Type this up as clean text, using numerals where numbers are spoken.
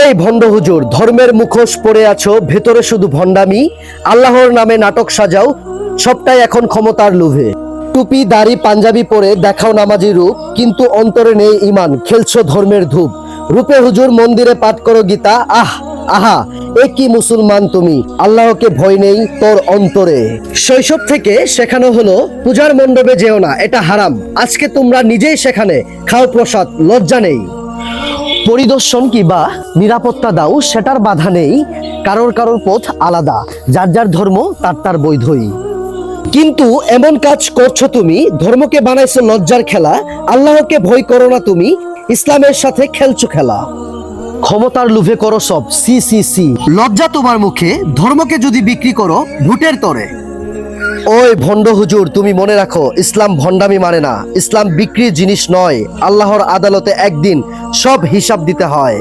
এই ভণ্ড হুজুর, ধর্মের মুখোশ পরে আছো, ভেতরে শুধু ভণ্ডামি। আল্লাহর নামে নাটক সাজাও, সবটাই এখন ক্ষমতার লোভে। টুপি দাড়ি পাঞ্জাবি পরে দেখাও নামাজি রূপ, কিন্তু অন্তরে নেই ইমান, খেলছো ধর্মের ধূপ। রূপে হুজুর মন্দিরে পাঠ করো গীতা, আহ আহা এ কি মুসলমান তুমি, আল্লাহকে ভয় নেই তোর অন্তরে। শৈশব থেকে শেখানো হলো পূজার মণ্ডপে যেও না, এটা হারাম। আজকে তোমরা নিজেই সেখানে খাও প্রসাদ, লজ্জা নেই। পরিদর্শন কিবা নিরাপত্তা দাও, সেটার বাধা নেই। কারোর কারোর পথ আলাদা, যার যার ধর্ম তার তার বৈধই। কিন্তু এমন কাজ করছো তুমি, ধর্মকে বানাইছো লজ্জার খেলা। আল্লাহকে ভয় করো না তুমি, ইসলামের সাথে খেলছো খেলা। ক্ষমতার লোভে করো সব, সি সি সি, লজ্জা তোমার মুখে। ধর্মকে যদি বিক্রি করো ভোটের তরে। ওই ভণ্ড হুজুর, তুমি মনে রাখো, ইসলাম ভণ্ডামি মানে না, ইসলাম বিক্রির জিনিস নয়। আল্লাহর আদালতে একদিন সব হিসাব দিতে হয়।